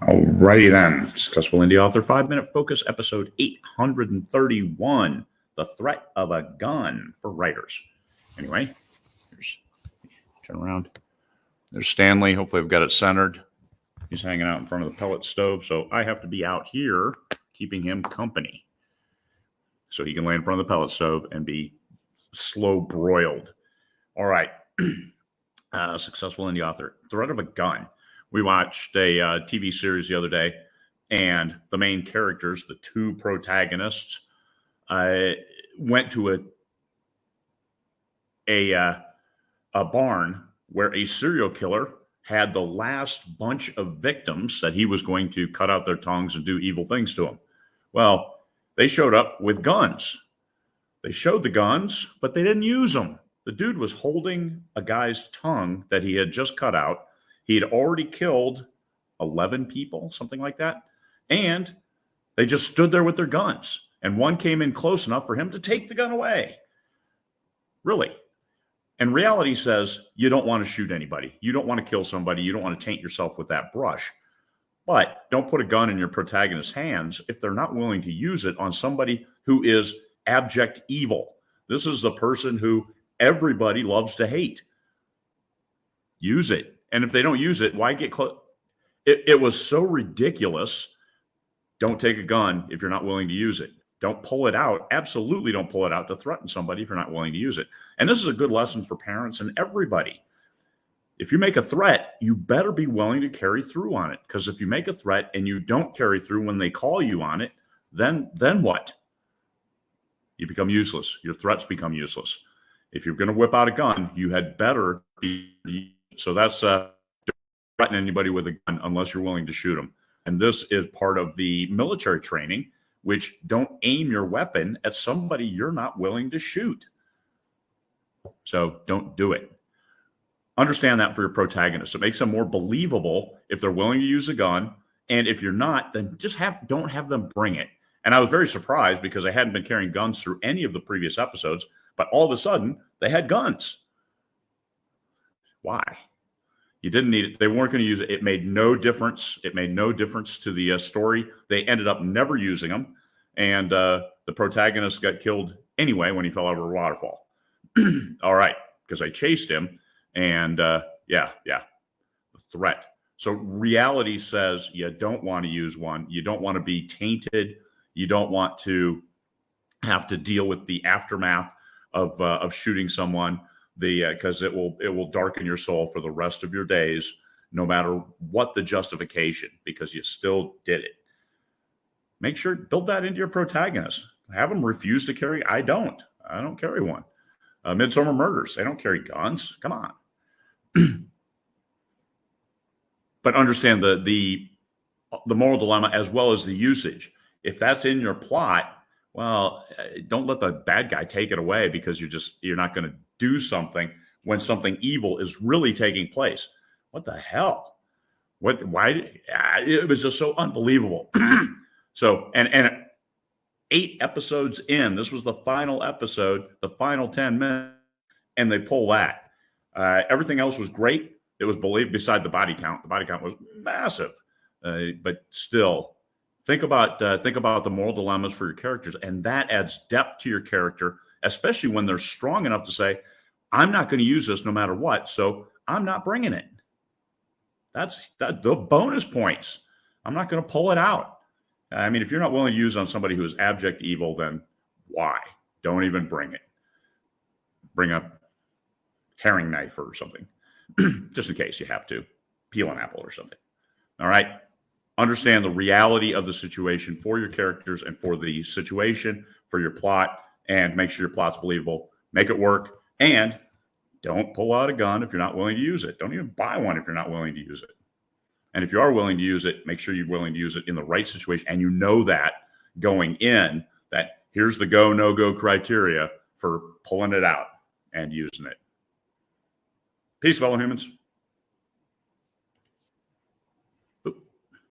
Alrighty then. Successful Indie Author 5-Minute Focus, episode 831, The Threat of a Gun for Writers. Anyway, turn around. There's Stanley. Hopefully I've got it centered. He's hanging out in front of the pellet stove, so I have to be out here keeping him company so he can lay in front of the pellet stove and be slow broiled. All right. Successful Indie Author, Threat of a Gun. We watched a TV series the other day, and the main characters, the two protagonists, went to a barn where a serial killer had the last bunch of victims that he was going to cut out their tongues and do evil things to them. Well, they showed up with guns. They showed the guns, but they didn't use them. The dude was holding a guy's tongue that he had just cut out. He had already killed 11 people, something like that. And they just stood there with their guns. And one came in close enough for him to take the gun away. Really. And reality says you don't want to shoot anybody. You don't want to kill somebody. You don't want to taint yourself with that brush. But don't put a gun in your protagonist's hands if they're not willing to use it on somebody who is abject evil. This is the person who everybody loves to hate. Use it. And if they don't use it, why get close? It was so ridiculous. Don't take a gun if you're not willing to use it. Don't pull it out. Absolutely don't pull it out to threaten somebody if you're not willing to use it. And this is a good lesson for parents and everybody. If you make a threat, you better be willing to carry through on it. Because if you make a threat and you don't carry through when they call you on it, then what? You become useless. Your threats become useless. If you're going to whip out a gun, you had better be. So that's don't threaten anybody with a gun unless you're willing to shoot them. And this is part of the military training, which don't aim your weapon at somebody you're not willing to shoot. So don't do it. Understand that for your protagonists. It makes them more believable if they're willing to use a gun. And if you're not, then just don't have them bring it. And I was very surprised because I hadn't been carrying guns through any of the previous episodes, but all of a sudden they had guns. Why? You didn't need it. They weren't going to use it. It made no difference. It made no difference to the story. They ended up never using them. And the protagonist got killed anyway when he fell over a waterfall. All right. Because I chased him. And the threat. So reality says you don't want to use one. You don't want to be tainted. You don't want to have to deal with the aftermath of shooting someone. Because it will darken your soul for the rest of your days, no matter what the justification, because you still did it. Make sure, build that into your protagonist. Have them refuse to carry. I don't carry one. Midsummer Murders, they don't carry guns. Come on. But understand the moral dilemma as well as the usage. If that's in your plot, well, don't let the bad guy take it away because you're not going to do something when something evil is really taking place. What the hell? Why? It was just so unbelievable. So, and 8 episodes in, this was the final episode, the final 10 minutes, and they pull that. Everything else was great. It was believed beside the body count. The body count was massive, but still. Think about the moral dilemmas for your characters, and that adds depth to your character, especially when they're strong enough to say, I'm not going to use this no matter what, so I'm not bringing it. That's the bonus points. I'm not going to pull it out. I mean, if you're not willing to use it on somebody who is abject evil, then why? Don't even bring it. Bring a herring knife or something, just in case you have to. Peel an apple or something. All right? Understand the reality of the situation for your characters and for the situation, for your plot, and make sure your plot's believable. Make it work, and don't pull out a gun if you're not willing to use it. Don't even buy one if you're not willing to use it. And if you are willing to use it, make sure you're willing to use it in the right situation, and you know that going in, that here's the go, no-go criteria for pulling it out and using it. Peace, fellow humans.